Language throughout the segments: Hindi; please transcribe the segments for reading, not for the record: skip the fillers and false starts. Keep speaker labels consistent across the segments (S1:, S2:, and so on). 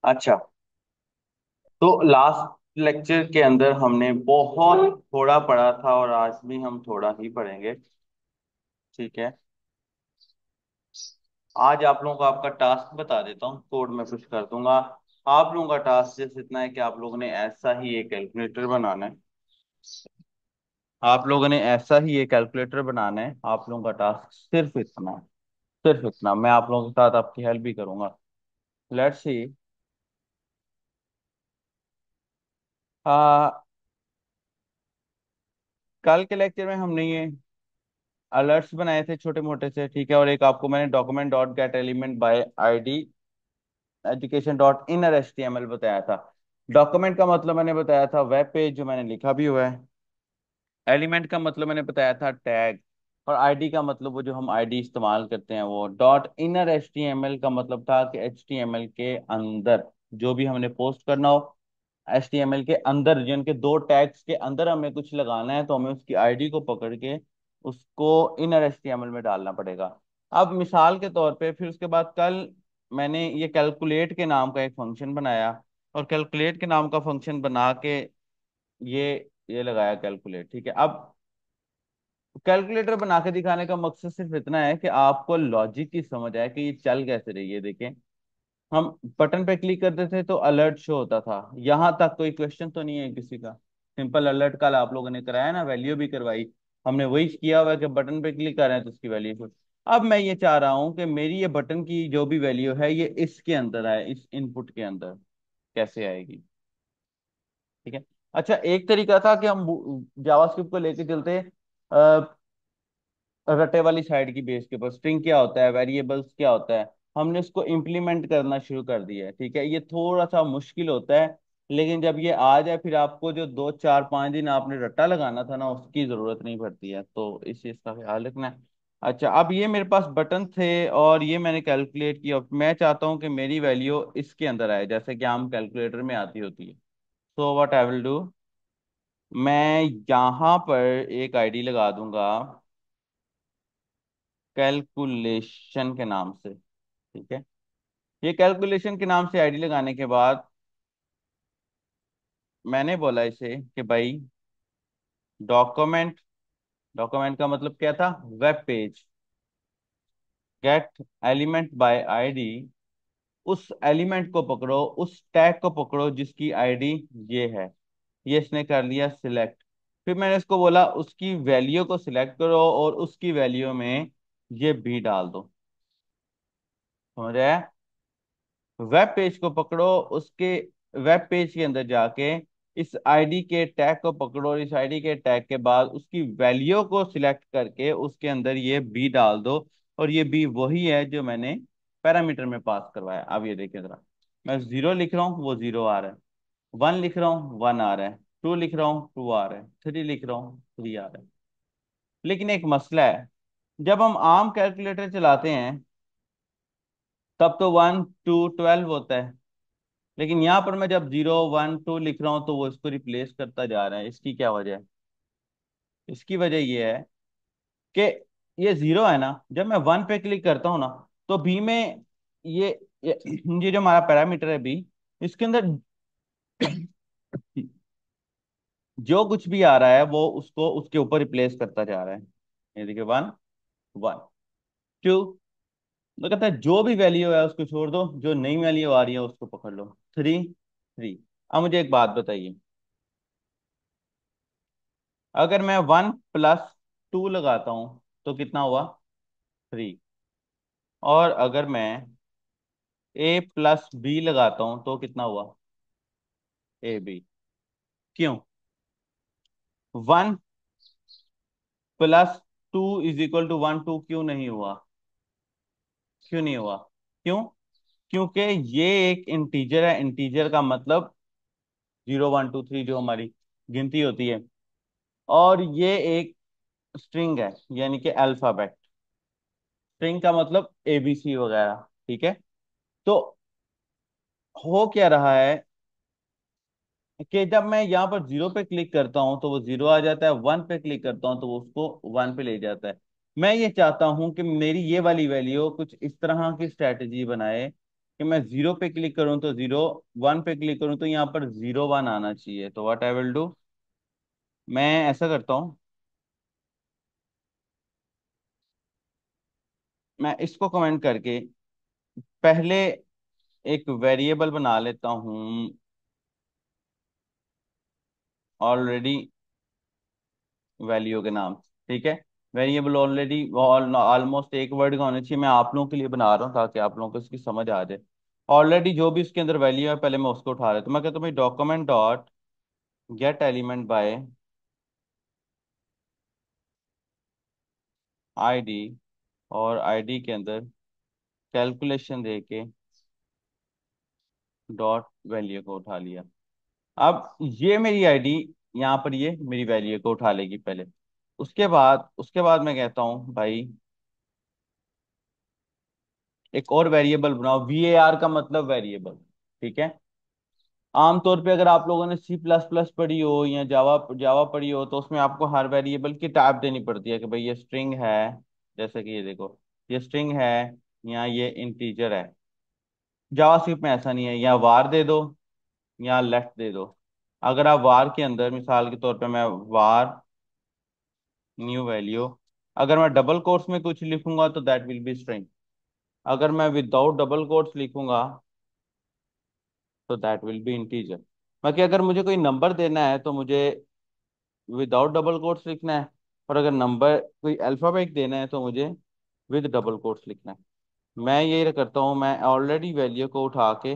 S1: अच्छा, तो लास्ट लेक्चर के अंदर हमने बहुत थोड़ा पढ़ा था और आज भी हम थोड़ा ही पढ़ेंगे। ठीक है। आज आप लोगों को आपका टास्क बता देता हूँ, कोड में पुश कर दूंगा। आप लोगों का टास्क सिर्फ इतना है कि आप लोगों ने ऐसा ही एक कैलकुलेटर बनाना है। आप लोगों ने ऐसा ही एक कैलकुलेटर बनाना है। आप लोगों का टास्क सिर्फ इतना है। सिर्फ इतना। मैं आप लोगों के साथ आपकी हेल्प भी करूंगा। Let's see. कल के लेक्चर में हमने ये अलर्ट्स बनाए थे छोटे मोटे से, ठीक है। और एक आपको मैंने document dot gate element by ID education dot inner HTML बताया था। डॉक्यूमेंट का मतलब मैंने बताया था वेब पेज, जो मैंने लिखा भी हुआ है। एलिमेंट का मतलब मैंने बताया था टैग। और आईडी का मतलब वो जो हम आईडी इस्तेमाल करते हैं वो। डॉट इनर HTML का मतलब था कि HTML के अंदर जो भी हमने पोस्ट करना हो, HTML के अंदर जिनके दो टैग्स के अंदर हमें कुछ लगाना है, तो हमें उसकी आईडी को पकड़ के उसको इनर HTML में डालना पड़ेगा। अब मिसाल के तौर पे फिर उसके बाद कल मैंने ये कैलकुलेट के नाम का एक फंक्शन बनाया। और कैलकुलेट के नाम का फंक्शन बना के ये ये लगाया कैलकुलेट, ठीक है। अब कैलकुलेटर बना के दिखाने का मकसद सिर्फ इतना है कि आपको लॉजिक की समझ आए कि ये चल कैसे रही है। देखें, हम बटन पे क्लिक करते थे तो अलर्ट शो होता था। यहाँ तक कोई क्वेश्चन तो नहीं है किसी का। सिंपल अलर्ट कल आप लोगों ने कराया ना, वैल्यू भी करवाई। हमने वही किया हुआ है कि बटन पे क्लिक कर रहे हैं तो उसकी वैल्यू को। अब मैं ये चाह रहा हूँ कि मेरी ये बटन की जो भी वैल्यू है ये इसके अंदर आए, इस इनपुट के अंदर। कैसे आएगी? ठीक है। अच्छा, एक तरीका था कि हम जावास्क्रिप्ट को लेके चलते रटे वाली साइड की बेस के ऊपर। स्ट्रिंग क्या होता है, वेरिएबल्स क्या होता है, हमने उसको इम्प्लीमेंट करना शुरू कर दिया है। ठीक है, ये थोड़ा सा मुश्किल होता है, लेकिन जब ये आ जाए फिर आपको जो 2 4 5 दिन आपने रट्टा लगाना था ना, उसकी जरूरत नहीं पड़ती है। तो इस चीज का ख्याल रखना है। अच्छा, अब ये मेरे पास बटन थे और ये मैंने कैलकुलेट किया। मैं चाहता हूँ कि मेरी वैल्यू इसके अंदर आए, जैसे कि आम कैलकुलेटर में आती होती है। So what I will do, मैं यहाँ पर एक आईडी लगा दूंगा कैलकुलेशन के नाम से। ठीक है। ये कैलकुलेशन के नाम से आईडी लगाने के बाद मैंने बोला इसे कि भाई डॉक्यूमेंट, डॉक्यूमेंट का मतलब क्या था, web page, gate element by ID. उस एलिमेंट को पकड़ो, उस टैग को पकड़ो जिसकी आईडी ये है। ये इसने कर लिया सिलेक्ट। फिर मैंने इसको बोला उसकी वैल्यू को सिलेक्ट करो और उसकी वैल्यू में ये भी डाल दो। समझ आया? वेब पेज को पकड़ो, उसके वेब पेज के अंदर जाके इस आईडी के टैग को पकड़ो और इस आईडी के टैग के बाद उसकी वैल्यू को सिलेक्ट करके उसके अंदर ये बी डाल दो। और ये बी वही है जो मैंने पैरामीटर में पास करवाया। अब ये देखिए जरा, मैं 0 लिख रहा हूँ वो 0 आ रहा है, 1 लिख रहा हूँ 1 आ रहा है, 2 लिख रहा हूँ 2 आ रहा है, 3 लिख रहा हूँ 3 आ रहा है। लेकिन एक मसला है, जब हम आम कैलकुलेटर चलाते हैं तब तो 1 to 12 होता है। लेकिन यहाँ पर मैं जब 0 1 2 लिख रहा हूँ तो वो इसको रिप्लेस करता जा रहा है। इसकी क्या वजह है? इसकी वजह ये है कि ये 0 है ना, जब मैं 1 पे क्लिक करता हूँ ना तो बी में ये ये जो हमारा पैरामीटर है बी, इसके अंदर जो कुछ भी आ रहा है वो उसको उसके ऊपर रिप्लेस करता जा रहा है। ये देखिए 1 1 2, तो कहता है जो भी वैल्यू है उसको छोड़ दो, जो नई वैल्यू आ रही है उसको पकड़ लो। 3 3। अब मुझे एक बात बताइए, अगर मैं 1 + 2 लगाता हूं तो कितना हुआ? 3। और अगर मैं A + B लगाता हूं तो कितना हुआ? AB। क्यों? 1 + 2 = 1 2 क्यों नहीं हुआ? क्यों नहीं हुआ? क्यों? क्योंकि ये एक इंटीजर है। इंटीजर का मतलब 0 1 2 3 जो हमारी गिनती होती है। और ये एक स्ट्रिंग है, यानी कि अल्फाबेट। स्ट्रिंग का मतलब ABC वगैरह। ठीक है। तो हो क्या रहा है कि जब मैं यहाँ पर 0 पे क्लिक करता हूँ तो वो 0 आ जाता है, 1 पे क्लिक करता हूँ तो वो उसको 1 पे ले जाता है। मैं ये चाहता हूँ कि मेरी ये वाली वैल्यू कुछ इस तरह की स्ट्रेटजी बनाए कि मैं जीरो पे क्लिक करूं तो जीरो, वन पे क्लिक करूं तो यहाँ पर जीरो वन आना चाहिए। तो व्हाट आई विल डू, मैं ऐसा करता हूँ, मैं इसको कमेंट करके पहले एक वेरिएबल बना लेता हूँ ऑलरेडी वैल्यू के नाम से, ठीक है। वेरिएबल ऑलरेडी ऑलमोस्ट एक वर्ड का होना चाहिए, मैं आप लोगों के लिए बना रहा हूँ ताकि आप लोगों को इसकी समझ आ जाए। ऑलरेडी जो भी इसके अंदर वैल्यू है पहले मैं उसको उठा लेता हूँ। मैं कहता हूँ भाई document dot gate element by ID, और आईडी के अंदर कैलकुलेशन दे के डॉट वैल्यू को उठा लिया। अब ये मेरी आईडी यहाँ पर ये मेरी वैल्यू को उठा लेगी पहले। उसके बाद मैं कहता हूँ भाई एक और वेरिएबल बनाओ, VAR का मतलब वेरिएबल, ठीक है। आमतौर पे अगर आप लोगों ने सी प्लस प्लस पढ़ी हो या जावा जावा पढ़ी हो तो उसमें आपको हर वेरिएबल की टाइप देनी पड़ती है कि भाई ये स्ट्रिंग है, जैसे कि ये देखो, ये स्ट्रिंग है या ये इंटीजर है। जावास्क्रिप्ट में ऐसा नहीं है, या वार दे दो या लेफ्ट दे दो। अगर आप वार के अंदर मिसाल के तौर पे मैं वार न्यू वैल्यू, अगर मैं डबल कोट्स में कुछ लिखूंगा तो दैट विल बी स्ट्रिंग। अगर मैं विदाउट डबल कोट्स लिखूंगा तो दैट विल बी इंटीजर। बाकी अगर मुझे कोई नंबर देना है तो मुझे विदाउट डबल कोट्स लिखना है, और अगर नंबर कोई अल्फाबेट देना है तो मुझे विद डबल कोट्स लिखना है। मैं ये करता हूँ, मैं ऑलरेडी वैल्यू को उठा के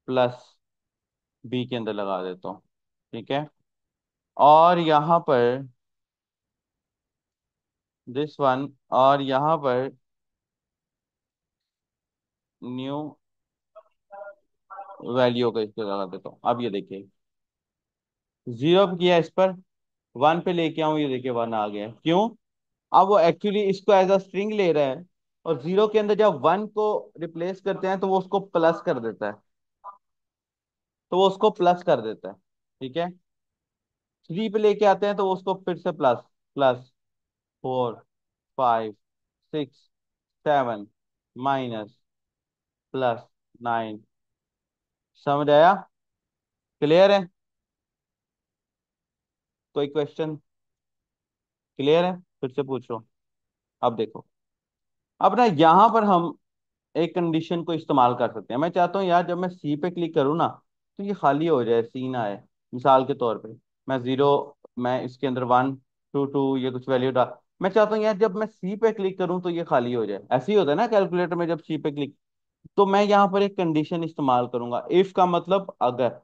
S1: प्लस बी के अंदर लगा देता हूँ, ठीक है। और यहाँ पर दिस वन, और यहाँ पर न्यू वैल्यू को इसके लगा देता हूँ। अब ये देखिए जीरो पे किया, इस पर वन पे लेके आऊं, ये देखिए वन आ गया। क्यों? अब वो एक्चुअली इसको एज अ स्ट्रिंग ले रहा है, और जीरो के अंदर जब वन को रिप्लेस करते हैं तो वो उसको प्लस कर देता है, तो वो उसको प्लस कर देता है, ठीक है। थ्री पे लेके आते हैं तो वो उसको फिर से plus, plus four, five, six, seven, minus, plus nine. समझ आया? क्लियर है? कोई क्वेश्चन? क्लियर है? फिर से पूछो। अब देखो, अब ना यहाँ पर हम एक कंडीशन को इस्तेमाल कर सकते हैं। मैं चाहता हूँ यार जब मैं सी पे क्लिक करूँ ना तो ये खाली हो जाए, सी ना आए। मिसाल के तौर पे मैं जीरो, मैं इसके अंदर वन, टू टू ये कुछ वैल्यू डाल, मैं चाहता हूँ यार जब मैं सी पे क्लिक करूँ तो ये खाली हो जाए। ऐसे ही होता है ना कैलकुलेटर में जब सी पे क्लिक। तो मैं यहाँ पर एक कंडीशन इस्तेमाल करूंगा, इफ का मतलब अगर,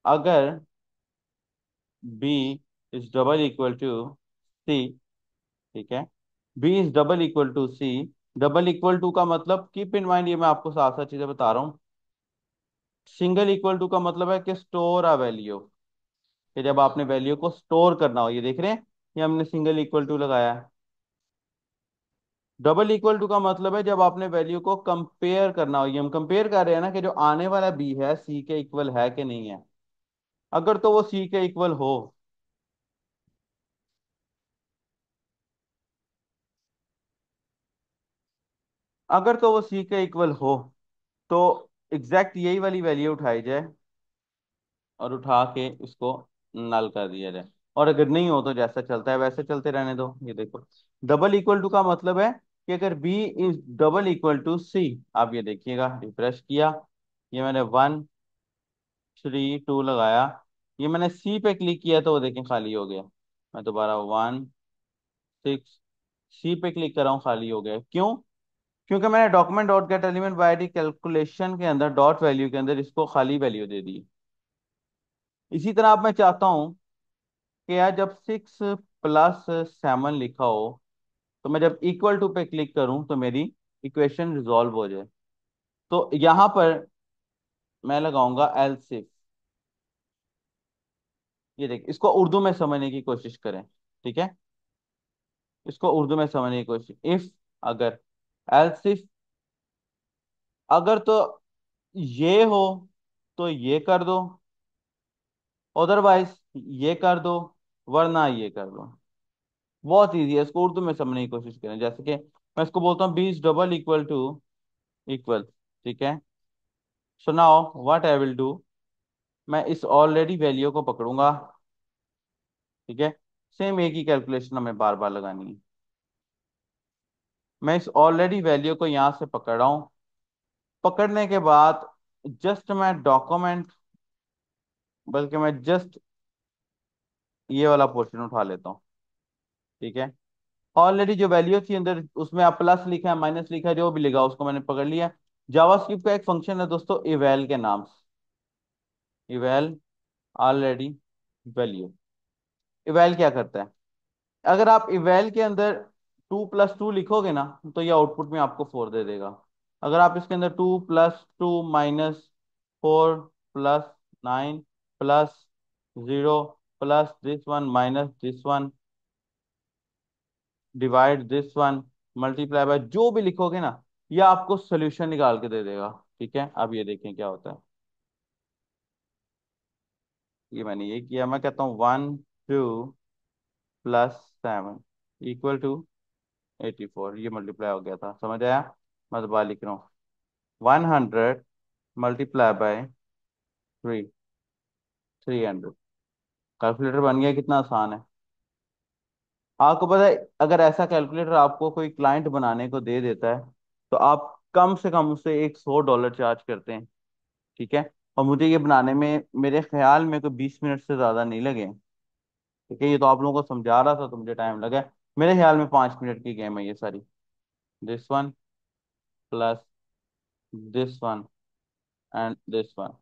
S1: अगर B is double equal to C, ठीक है। B is double equal to C, double equal to का मतलब कीप इन माइंड, ये मैं आपको साथ साथ चीजें बता रहा हूँ। सिंगल इक्वल टू का मतलब है कि स्टोर अ वैल्यू, कि जब आपने वैल्यू को स्टोर करना हो। ये देख रहे हैं, ये हमने सिंगल इक्वल टू लगाया है। डबल इक्वल टू का मतलब है जब आपने वैल्यू को कंपेयर करना हो। ये हम कंपेयर कर रहे हैं ना कि जो आने वाला बी है सी के इक्वल है कि नहीं है। अगर तो वो सी के इक्वल हो, अगर तो वो सी के इक्वल हो तो एग्जैक्ट यही वाली वैल्यू उठाई जाए और उठा के इसको नल कर दिया जाए। और अगर नहीं हो तो जैसा चलता है वैसे चलते रहने दो। ये देखो, डबल इक्वल टू का मतलब है कि अगर B is double equal to C, आप ये देखिएगा रिफ्रेश किया, ये मैंने वन थ्री टू लगाया, ये मैंने सी पे क्लिक किया तो वो देखें खाली हो गया। मैं दोबारा वन सिक्स, सी पे क्लिक कर रहा हूँ, खाली हो गया। क्यों? क्योंकि मैंने document dot gate element by D calculation के अंदर डॉट वैल्यू के अंदर इसको खाली वैल्यू दे दी। इसी तरह अब मैं चाहता हूँ कि यार जब सिक्स प्लस सेवन लिखा हो तो मैं जब इक्वल टू पे क्लिक करूं तो मेरी इक्वेशन रिजॉल्व हो जाए। तो यहां पर मैं लगाऊंगा एल्स इफ। ये देख, इसको उर्दू में समझने की कोशिश करें, ठीक है। इसको उर्दू में समझने की कोशिश, इफ, अगर, एल्स इफ, अगर तो ये हो तो ये कर दो, अदरवाइज ये कर दो, वरना ये कर दो। बहुत इजी है, इसको उर्दू में समझने की कोशिश करें। जैसे कि मैं इसको बोलता हूँ B is double equal to equal, ठीक है। So now what I will do, मैं इस ऑलरेडी वैल्यू को पकड़ूंगा। ठीक है। सेम एक ही कैलकुलेशन हमें बार बार लगानी है। मैं इस ऑलरेडी वैल्यू को यहां से पकड़ रहा हूं। पकड़ने के बाद जस्ट मैं डॉक्यूमेंट, बल्कि मैं जस्ट ये वाला पोर्शन उठा लेता हूँ। ठीक है। ऑलरेडी जो वैल्यू थी अंदर, उसमें आप प्लस लिखा है माइनस लिखा है, जो भी लिखा उसको मैंने पकड़ लिया। जावास्क्रिप्ट का एक फंक्शन है दोस्तों इवैल के नाम से, इवैल ऑलरेडी वैल्यू। इवैल क्या करता है, अगर आप इवैल के अंदर 2 + 2 लिखोगे ना, तो ये आउटपुट में आपको 4 दे देगा। अगर आप इसके अंदर 2 + 2 -4 + 9 +0 +this 1 -this 1 divide this 1 multiply by जो भी लिखोगे ना, ये आपको सोल्यूशन निकाल के दे देगा। ठीक है। अब ये देखें क्या होता है। ये मैंने ये किया, मैं कहता हूँ 1 2 + 7 = 84, ये मल्टीप्लाई हो गया था, समझ आया। मैं दोबारा लिख रहा हूँ, 100 × 3 300। कैलकुलेटर बन गया, कितना आसान है। आपको पता है, अगर ऐसा कैलकुलेटर आपको कोई क्लाइंट बनाने को दे देता है, तो आप कम से कम उससे $100 चार्ज करते हैं। ठीक है। और मुझे ये बनाने में मेरे ख्याल में कोई 20 मिनट से ज्यादा नहीं लगे। ठीक है। ये तो आप लोगों को समझा रहा था तो मुझे टाइम लगा। मेरे ख्याल में 5 मिनट की गेम है ये सारी। This 1 plus this 1 and this 1,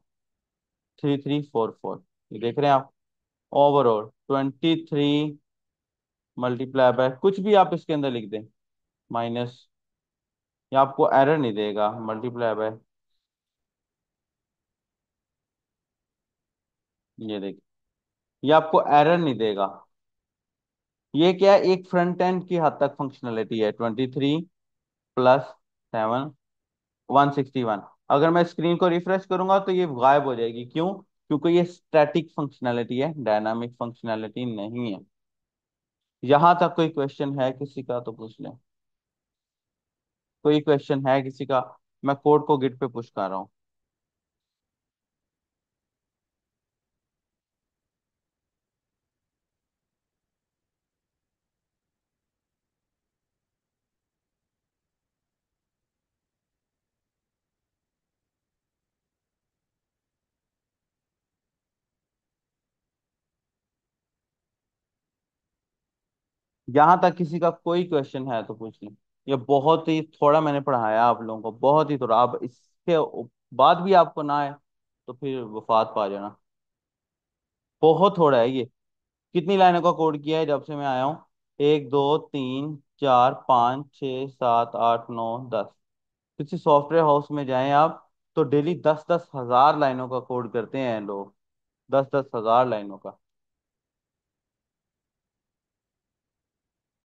S1: 3344, ये देख रहे हैं आप। ओवरऑल 23 मल्टीप्लाई बाय कुछ भी आप इसके अंदर लिख दें, माइनस, ये आपको एरर नहीं देगा। मल्टीप्लाई बाय, ये देख, ये आपको एरर नहीं देगा। ये क्या है, एक फ्रंट एंड की हद तक फंक्शनलिटी है। 23 + 7 161। अगर मैं स्क्रीन को रिफ्रेश करूंगा तो ये गायब हो जाएगी, क्यों? क्योंकि ये स्टैटिक फंक्शनैलिटी है, डायनामिक फंक्शनैलिटी नहीं है। यहां तक कोई क्वेश्चन है किसी का तो पूछ लें। कोई क्वेश्चन है किसी का? मैं कोड को गिट पे पुश कर रहा हूँ। यहां तक किसी का कोई क्वेश्चन है तो पूछ लें। ये बहुत ही थोड़ा मैंने पढ़ाया आप लोगों को, बहुत ही थोड़ा। अब इसके बाद भी आपको ना आए तो फिर वफात पा जाना। बहुत थोड़ा है ये। कितनी लाइनों का कोड किया है जब से मैं आया हूँ? 1 2 3 4 5 6 7 8 9 10। किसी सॉफ्टवेयर हाउस में जाएं आप, तो डेली 10-10 हज़ार लाइनों का कोड करते हैं लोग। 10-10 हज़ार लाइनों का।